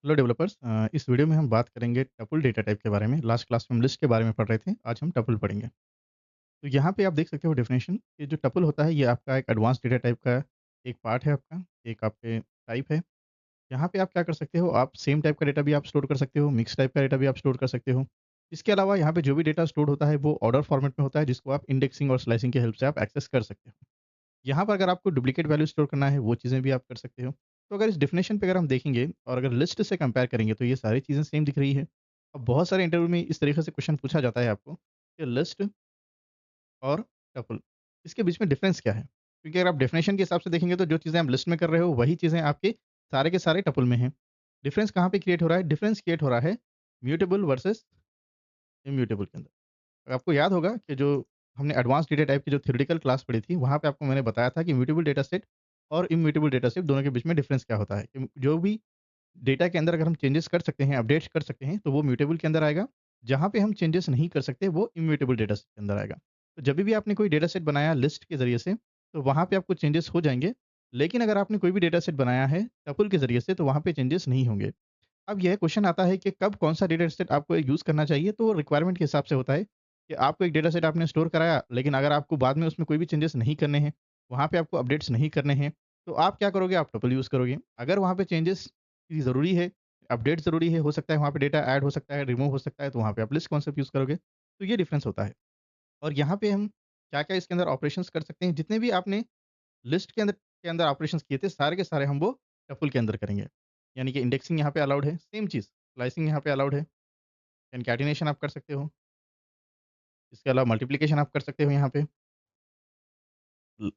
Hello developers. इस video में हम बात करेंगे टपल डेटा टाइप के बारे में। लास्ट क्लास में हम लिस्ट के बारे में पढ़ रहे थे, आज हम टपल पढ़ेंगे। तो यहाँ पे आप देख सकते हो डेफिनेशन, ये जो टपल होता है ये आपका एक एडवांस डेटा टाइप का एक पार्ट है आपका, एक आपके टाइप है। यहाँ पे आप क्या कर सकते हो, आप सेम टाइप का डेटा भी आप स्टोर कर सकते हो, मिक्स टाइप का डेटा भी आप स्टोर कर सकते हो। इसके अलावा यहाँ पे जो भी डेटा स्टोर होता है वो ऑर्डर फॉर्मेट में होता है, जिसको आप इंडेक्सिंग और स्लाइसिंग की हेल्प से आप एक्सेस कर सकते हो। यहाँ पर अगर आपको डुप्लीकेट वैल्यू स्टोर करना है, वो चीज़ें भी आप कर सकते हो। तो अगर इस डेफिनेशन पे अगर हम देखेंगे और अगर लिस्ट से कंपेयर करेंगे, तो ये सारी चीज़ें सेम दिख रही है। अब बहुत सारे इंटरव्यू में इस तरीके से क्वेश्चन पूछा जाता है आपको कि लिस्ट और टपल, इसके बीच में डिफरेंस क्या है? क्योंकि अगर आप डेफिनेशन के हिसाब से देखेंगे, तो जो चीज़ें आप लिस्ट में कर रहे हो, वही चीज़ें आपके सारे के सारे टपल में हैं। डिफरेंस कहाँ पे क्रिएट हो रहा है? डिफरेंस क्रिएट हो रहा है म्यूटेबल वर्सेस इम्यूटेबल के अंदर। आपको याद होगा कि जो हमने एडवांस डेटा टाइप की जो थ्योरेटिकल क्लास पढ़ी थी, वहाँ पे आपको मैंने बताया था कि म्यूटेबल डेटा सेट और इम्यूटेबल डेटा सेट दोनों के बीच में डिफरेंस क्या होता है। कि जो भी डेटा के अंदर अगर हम चेंजेस कर सकते हैं, अपडेट्स कर सकते हैं, तो वो म्यूटेबल के अंदर आएगा। जहाँ पे हम चेंजेस नहीं कर सकते, वो इम्यूटेबल डेटा सेट के अंदर आएगा। तो जब भी आपने कोई डेटा सेट बनाया लिस्ट के ज़रिए से, तो वहाँ पे आपको चेंजेस हो जाएँगे। लेकिन अगर आपने कोई भी डेटा सेट बनाया है टपल के ज़रिए से, तो वहाँ पे चेंजेस नहीं होंगे। अब यह क्वेश्चन आता है कि कब कौन-सा डेटा सेट आपको यूज़ करना चाहिए, तो रिक्वायरमेंट के हिसाब से होता है कि आपको एक डेटा सेट आपने स्टोर कराया, लेकिन अगर आपको बाद में उसमें कोई भी चेंजेस नहीं करने हैं, वहाँ पे आपको अपडेट्स नहीं करने हैं, तो आप क्या करोगे? आप टपल यूज़ करोगे। अगर वहाँ पे चेंजेस की ज़रूरी है, अपडेट ज़रूरी है, हो सकता है वहाँ पे डेटा ऐड हो सकता है, रिमूव हो सकता है, तो वहाँ पे आप लिस्ट कॉन्सेप्ट यूज़ करोगे। तो ये डिफरेंस होता है। और यहाँ पे हम क्या-क्या इसके अंदर ऑपरेशंस कर सकते हैं, जितने भी आपने लिस्ट के अंदर ऑपरेशंस किए थे, सारे के सारे हम वो टपल के अंदर करेंगे। यानी कि इंडेक्सिंग यहाँ पे अलाउड है, सेम चीज़, स्लाइसिंग यहाँ पे अलाउड है, कॉन्कैटिनेशन आप कर सकते हो, इसके अलावा मल्टिप्लिकेशन आप कर सकते हो यहाँ पे। ल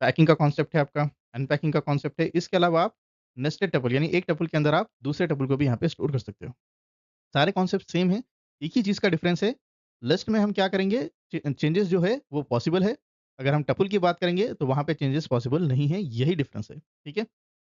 पैकिंग का कॉन्सेप्ट है आपका, अनपैकिंग का कॉन्सेप्ट है, इसके अलावा आप नेस्टेड टपल यानी एक टपल के अंदर आप दूसरे टपल को भी यहाँ पे स्टोर कर सकते हो। सारे कॉन्सेप्ट सेम हैं, एक ही चीज़ का डिफरेंस है, लिस्ट में हम क्या करेंगे, चेंजेस जो है वो पॉसिबल है, अगर हम टपल की बात करेंगे तो वहाँ पे चेंजेस पॉसिबल नहीं है, यही डिफरेंस है, ठीक है?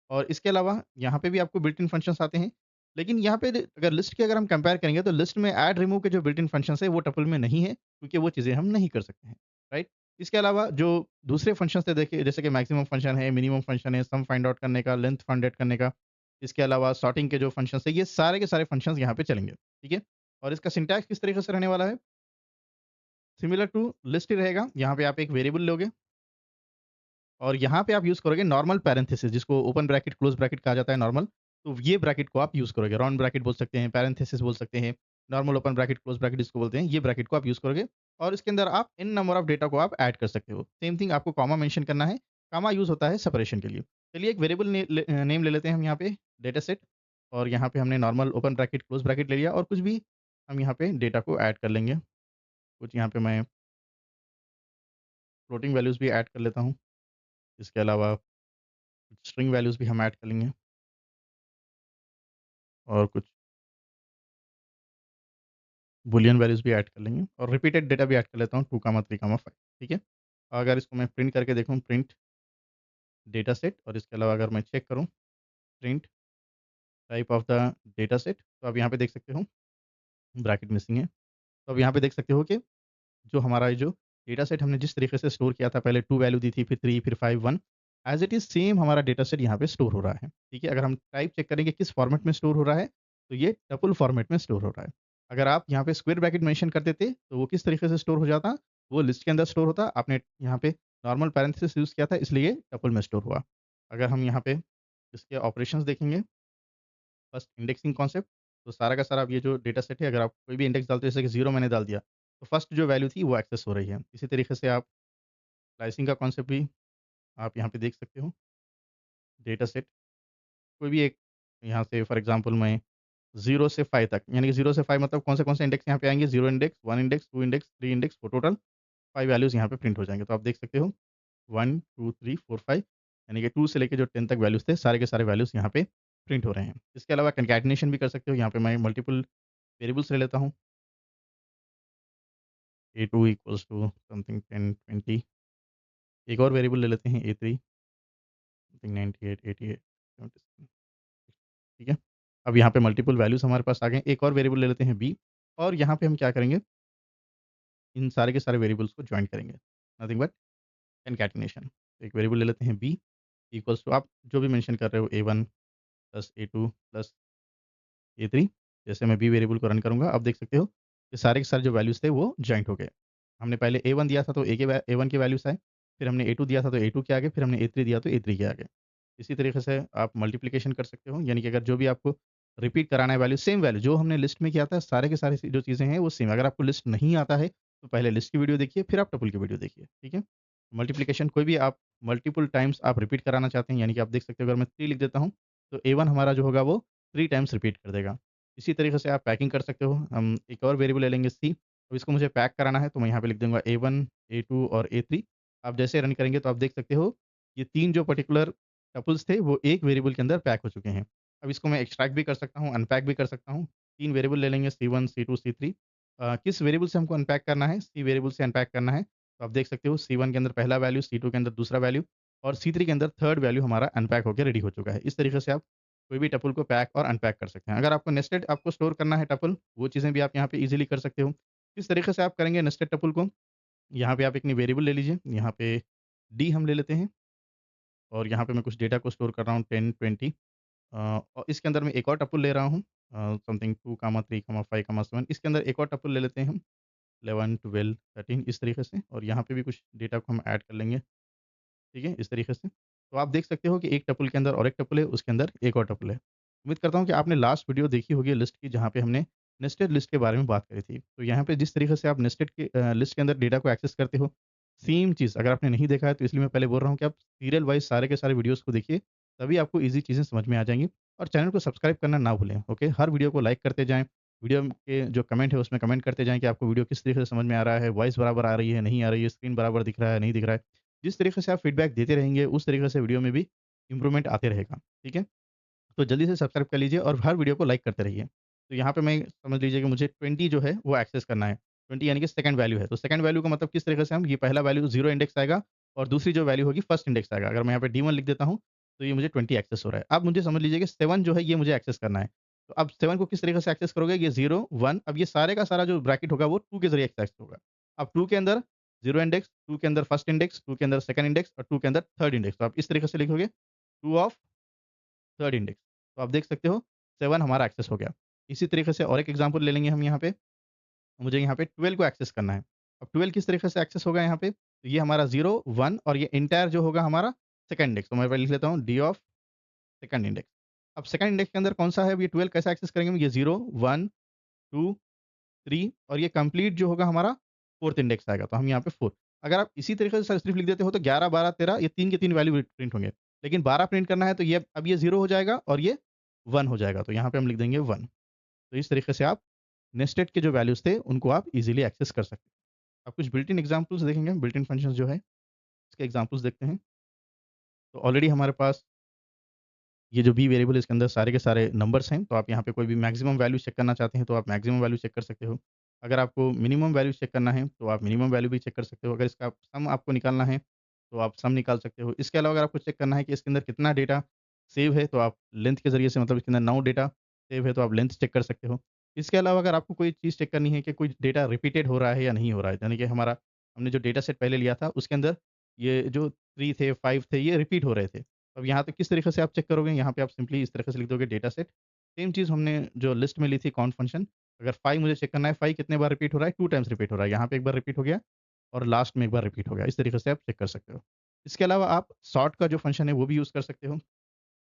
और इसके अलावा यहाँ पे भी आपको बिल्ट इन फंक्शंस आते हैं, लेकिन यहाँ पे अगर लिस्ट की अगर हम कंपेयर करेंगे, तो लिस्ट में ऐड रिमूव के जो बिल्ट इन फंक्शंस है वो टपल में नहीं है, क्योंकि वो चीज़ें हम नहीं कर सकते हैं, राइट? इसके अलावा जो दूसरे फंक्शंस थे, देखिए जैसे कि मैक्सिमम फंक्शन है, मिनिमम फंक्शन है, सम फाइंड आउट करने का, लेंथ फाइंड आउट करने का, इसके अलावा सॉर्टिंग के जो फंक्शंस है, ये सारे के सारे फंक्शंस यहाँ पे चलेंगे, ठीक है? और इसका सिंटैक्स किस तरीके से रहने वाला है, सिमिलर टू लिस्ट ही रहेगा। यहाँ पे आप एक वेरिएबल लोगे और यहाँ पे आप यूज़ करोगे नॉर्मल पैरेंथेसिस, जिसको ओपन ब्रैकेट, क्लोज़ ब्रैकेट कहा जाता है नॉर्मल। तो ये ब्रैकेट को आप यूज़ करोगे, राउंड ब्रैकेट बोल सकते हैं, पैरेंथेसिस बोल सकते हैं, normal open bracket, close bracket जिसको बोलते हैं, ये ब्रैकेट को आप यूज़ करोगे और इसके अंदर आप इन नंबर ऑफ डेटा को आप ऐड कर सकते हो। सेम थिंग आपको कॉमा मेंशन करना है, कॉमा यूज़ होता है सेपरेशन के लिए। चलिए एक वेरिएबल नेम ले लेते हैं हम यहाँ पे, डेटा सेट, और यहाँ पे हमने normal open bracket, close bracket ले लिया और कुछ भी हम यहाँ पे डेटा को ऐड कर लेंगे। कुछ यहाँ पे मैं फ्लोटिंग वैल्यूज़ भी ऐड कर लेता हूँ। इसके अलावा स्ट्रिंग वैल्यूज़ भी हम ऐड कर लेंगे और कुछ बूलियन वैल्यूज़ भी ऐड कर लेंगे और रिपीटेड डेटा भी ऐड कर लेता हूँ 2 कॉमा 3 कॉमा 5, ठीक है? अगर इसको मैं प्रिंट करके देखूँ, प्रिंट डेटा सेट, और इसके अलावा अगर मैं चेक करूँ print type of the data set, तो आप यहाँ पे देख सकते हो ब्रैकेट मिसिंग है। तो अब यहाँ पे देख सकते हो कि जो हमारा ये जो डेटा सेट हमने जिस तरीके से स्टोर किया था, पहले 2 वैल्यू दी थी, फिर 3, फिर 5, 1, एज़ इट इज़ सेम हमारा डेटा सेट यहाँ पे स्टोर हो रहा है, ठीक है? अगर हम टाइप चेक करेंगे किस फॉर्मेट में स्टोर हो रहा है, तो ये टपल फॉर्मेट में स्टोर हो रहा है। अगर आप यहाँ पे स्क्वेयर ब्रैकेट मेंशन कर देते, तो वो किस तरीके से स्टोर हो जाता? वो लिस्ट के अंदर स्टोर होता, आपने यहाँ पे नॉर्मल पैरेंथेसिस यूज़ किया था, इसलिए टपल में स्टोर हुआ। अगर हम यहाँ पे इसके ऑपरेशंस देखेंगे, फर्स्ट इंडेक्सिंग कॉन्सेप्ट, तो सारा का सारा अब ये जो डेटा सेट है, अगर आप कोई भी इंडेक्स डालते हो, जैसे कि 0 मैंने डाल दिया, तो फर्स्ट जो वैल्यू थी वो एक्सेस हो रही है। इसी तरीके से आप स्लाइसिंग का कॉन्सेप्ट भी आप यहाँ पे देख सकते हो। डेटा सेट कोई भी एक, यहाँ से फॉर एग्ज़ाम्पल मैं 0 से 5 तक, यानी कि 0 से 5 मतलब कौन से इंडेक्स यहाँ पे आएँगे, 0 इंडेक्स, 1 इंडेक्स, 2 इंडेक्स, 3 इंडेक्स, वो टोटल 5 वैल्यूज़ यहाँ पे प्रिंट हो जाएँगे। तो आप देख सकते हो 1, 2, 3, 4, 5, यानी कि 2 से लेके जो 10 तक वैल्यूज़ थे, सारे के सारे वैल्यूज़ यहाँ पे प्रिंट हो रहे हैं। इसके अलावा कंकैटिनेशन भी कर सकते हो, यहाँ पे मैं मल्टीपल वेरिएबल्स ले लेता हूँ। A2 इक्वल्स टू समथिंग 10, 20, एक और वेरिएबल ले लेते हैं A3 समथिंग 98, 88, 77, ठीक है? अब यहाँ पे मल्टीपल वैल्यूज़ हमारे पास आ गए। एक और वेरिएबल ले लेते हैं B, और यहाँ पे हम क्या करेंगे, इन सारे के सारे वेरिएबल्स को जॉइन करेंगे, नथिंग बट कॉनकैटिनेशन। एक वेरिएबल ले लेते हैं B इक्वल्स टू, आप जो भी मेंशन कर रहे हो, A1 plus A2 plus A3 जैसे मैं बी वेरिएबल को रन करूँगा, आप देख सकते हो कि सारे के सारे जो वैल्यूज़ थे वो जॉइंट हो गए। हमने पहले A1 दिया था तो A1 के वैल्यूज़ आए, फिर हमने A2 दिया था तो A2 के आ गए, फिर हमने A3 दिया तो A3 के आ गए। इसी तरीके से आप मल्टीप्लिकेशन कर सकते हो, यानी कि अगर जो भी आपको रिपीट कराना है वैल्यू, सेम वैल्यू जो हमने लिस्ट में किया था, सारे के सारे जो चीज़ें हैं वो सेम। अगर आपको लिस्ट नहीं आता है, तो पहले लिस्ट की वीडियो देखिए, फिर आप टपल की वीडियो देखिए, ठीक है? मल्टीप्लिकेशन कोई भी आप मल्टीपल टाइम्स आप रिपीट कराना चाहते हैं, यानी कि आप देख सकते हो अगर मैं 3 लिख देता हूँ, तो A1 हमारा जो होगा वो 3 टाइम्स रिपीट कर देगा। इसी तरीके से आप पैकिंग कर सकते हो। हम एक और वेरिएबल ले लेंगे C, अब इसको मुझे पैक कराना है, तो मैं यहाँ पे लिख दूँगा A1, A2 और A3। आप जैसे रन करेंगे तो आप देख सकते हो, ये 3 जो पर्टिकुलर टपल्स थे, वो एक वेरिएबल के अंदर पैक हो चुके हैं। अब इसको मैं एक्सट्रैक्ट भी कर सकता हूँ, अनपैक भी कर सकता हूँ। 3 वेरिएबल ले लेंगे C1, C2, C3। किस वेरिएबल से हमको अनपैक करना है? C वेरिएबल से अनपैक करना है। तो आप देख सकते हो C1 के अंदर पहला वैल्यू, C2 के अंदर दूसरा वैल्यू और C3 के अंदर थर्ड वैल्यू हमारा अनपैक होके रेडी हो चुका है। इस तरीके से आप कोई भी टपल को पैक और अनपैक कर सकते हैं। अगर आपको नेस्टेड आपको स्टोर करना है टपल, वो चीज़ें भी आप यहाँ पे ईज़िली कर सकते हो। किस तरीके से आप करेंगे नेस्टेड टपल को? यहाँ पे आप एक वेरिएबल ले लीजिए, यहाँ पे D हम ले लेते हैं और यहाँ पे मैं कुछ डेटा को स्टोर कर रहा हूँ 10, 20। और इसके अंदर मैं एक और टपल ले रहा हूँ समथिंग 2, 3, 5, 7। इसके अंदर एक और टपल ले लेते हैं हम 11, 12, 13 इस तरीके से और यहाँ पे भी कुछ डेटा को हम ऐड कर लेंगे, ठीक है? इस तरीके से। तो आप देख सकते हो कि एक टपल के अंदर और एक टपल है, उसके अंदर एक और टपल है। उम्मीद करता हूँ कि आपने लास्ट वीडियो देखी होगी लिस्ट की, जहाँ पे हमने नेस्टेड लिस्ट के बारे में बात करी थी। तो यहाँ पे जिस तरीके से आप नेस्टेड के लिस्ट के अंदर डेटा को एक्सेस करते हो, सेम चीज़ अगर आपने नहीं देखा है तो इसलिए मैं पहले बोल रहा हूँ कि आप सीरियल वाइज़ सारे के सारे वीडियोज़ को देखिए, तभी आपको ईज़ी चीज़ें समझ में आ जाएँगी और चैनल को सब्सक्राइब करना ना भूलें, ओके? हर वीडियो को लाइक करते जाएँ, वीडियो के जो कमेंट है उसमें कमेंट करते जाएँ कि आपको वीडियो किस तरीके से समझ में आ रहा है, वॉइस बराबर आ रही है, नहीं आ रही है, स्क्रीन बराबर दिख रहा है, नहीं दिख रहा है। जिस तरीके से आप फीडबैक देते रहेंगे, उस तरीके से वीडियो में भी इम्प्रूवमेंट आते रहेगा, ठीक है? तो जल्दी से सब्सक्राइब कर लीजिए और हर वीडियो को लाइक करते रहिए। तो यहाँ पे मैं समझ लीजिए कि मुझे 20 जो है वो एक्सेस करना है। 20 यानी कि सेकंड वैल्यू है। तो सेकंड वैल्यू का मतलब किस तरीके से हम ये पहला वैल्यू 0 इंडेक्स आएगा और दूसरी जो वैल्यू होगी फर्स्ट इंडेक्स आएगा। अगर मैं यहाँ पे D1 लिख देता हूँ, तो ये मुझे 20 एक्सेस हो रहा है। अब मुझे समझ लीजिए कि 7 जो है ये मुझे एक्सेस करना है। तो अब 7 को किस तरीके से एक्सेस करोगे? ये 0, 1 अब ये सारे का सारा जो ब्रैकेट होगा वो 2 के ज़रिए एक्सेस होगा। अब 2 के अंदर 0 इंडेक्स, 2 के अंदर फर्स्ट इंडेक्स, 2 के अंदर सेकंड इंडेक्स और 2 के अंदर थर्ड इंडेक्स। तो आप इस तरीके से लिखोगे 2 ऑफ थर्ड इंडेक्स। तो आप देख सकते हो 7 हमारा एक्सेस हो गया। इसी तरीके से और एक एग्ज़ाम्पल ले लेंगे हम यहाँ पे। मुझे यहाँ पे 12 को एक्सेस करना है। अब 12 किस तरीके से एक्सेस होगा यहाँ पे? तो ये हमारा 0, 1 और ये एंटायर जो होगा हमारा सेकंड इंडेक्स। तो मैं पहले लिख लेता हूँ डी ऑफ सेकंड इंडेक्स। अब सेकंड इंडेक्स के अंदर कौन-सा है? अब ये 12 कैसे एक्सेस करेंगे हम? ये 0, 1, 2, 3 और ये कंप्लीट जो होगा हमारा फोर्थ इंडेक्स आएगा। तो हम यहाँ पे 4 अगर आप इसी तरीके से सिर्फ़ लिख देते हो तो 11, 12, 13 ये 3 के 3 वैल्यू प्रिंट होंगे। लेकिन 12 प्रिंट करना है तो ये अब ये 0 हो जाएगा और ये 1 हो जाएगा। तो यहाँ पे हम लिख देंगे 1। तो इस तरीके से आप नेस्टेड के जो वैल्यूज़ थे उनको आप ईज़िली एक्सेस कर सकते हैं। अब कुछ बिल्ट इन एग्ज़ाम्पल्स देखेंगे, बिल्ट इन फंक्शंस जो है इसके एग्ज़ाम्पल्स देखते हैं। तो ऑलरेडी हमारे पास ये जो बी वेरिएबल है इसके अंदर सारे के सारे नंबर्स हैं, तो आप यहाँ पे कोई भी मैक्सिमम वैल्यू चेक करना चाहते हैं, तो आप मैक्सिमम वैल्यू चेक कर सकते हो। अगर आपको मिनिमम वैल्यू चेक करना है, तो आप मिनिमम वैल्यू भी चेक कर सकते हो। अगर इसका सम आपको निकालना है, तो आप सम निकाल सकते हो। इसके अलावा अगर आपको चेक करना है कि इसके अंदर कितना डेटा सेव है, तो आप लेंथ के ज़रिए से मतलब इसके अंदर 9 डेटा सेव है, तो आप लेंथ चेक कर सकते हो। इसके अलावा अगर आपको कोई चीज़ चेक करनी है कि कोई डेटा रिपीटेड हो रहा है या नहीं हो रहा है, यानी कि हमारा हमने जो डेटा सेट पहले लिया था, उसके अंदर ये जो 3 थे, 5 थे, ये रिपीट हो रहे थे। अब यहाँ पे किस तरीके से आप चेक करोगे? यहाँ पे आप सिंपली इस तरीके से लिख दोगे डेटा सेट। सेम चीज़ हमने जो लिस्ट में ली थी काउंट फंक्शन, अगर 5 मुझे चेक करना है 5 कितने बार रिपीट हो रहा है? 2 टाइम्स रिपीट हो रहा है। यहाँ पे एक बार रिपीट हो गया और लास्ट में एक बार रिपीट हो गया। इस तरीके से आप चेक कर सकते हो। इसके अलावा आप सॉर्ट का जो फंक्शन है वो भी यूज़ कर सकते हो।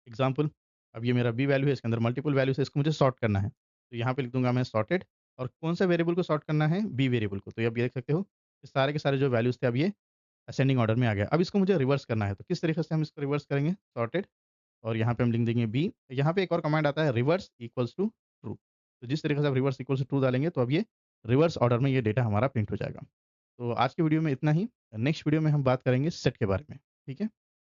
एग्ज़ाम्पल अब ये मेरा बी वैल्यू है, इसके अंदर मल्टीपल वैल्यूज़ है, इसको मुझे सॉर्ट करना है। तो यहाँ पे लिख दूँगा मैं सॉर्टेड और कौन-सा वेरिएबल को सॉर्ट करना है? बी वेरिएबल को। तो ये आप ये देख सकते हो, ये सारे के सारे जो वैल्यूज़ थे अब ये असेंडिंग ऑर्डर में आ गया। अब इसको मुझे रिवर्स करना है, तो किस तरीके से हम इसको रिवर्स करेंगे? सॉर्टेड और यहाँ पे हम लिख देंगे बी। यहाँ पे एक और कमांड आता है रिवर्स इक्वल्स टू ट्रू। तो जिस तरीके से आप रिवर्स इक्वल्स टू ट्रू डालेंगे तो अब ये रिवर्स ऑर्डर में ये डेटा हमारा प्रिंट हो जाएगा। तो आज की वीडियो में इतना ही। नेक्स्ट वीडियो में हम बात करेंगे सेट के बारे में। ठीक है?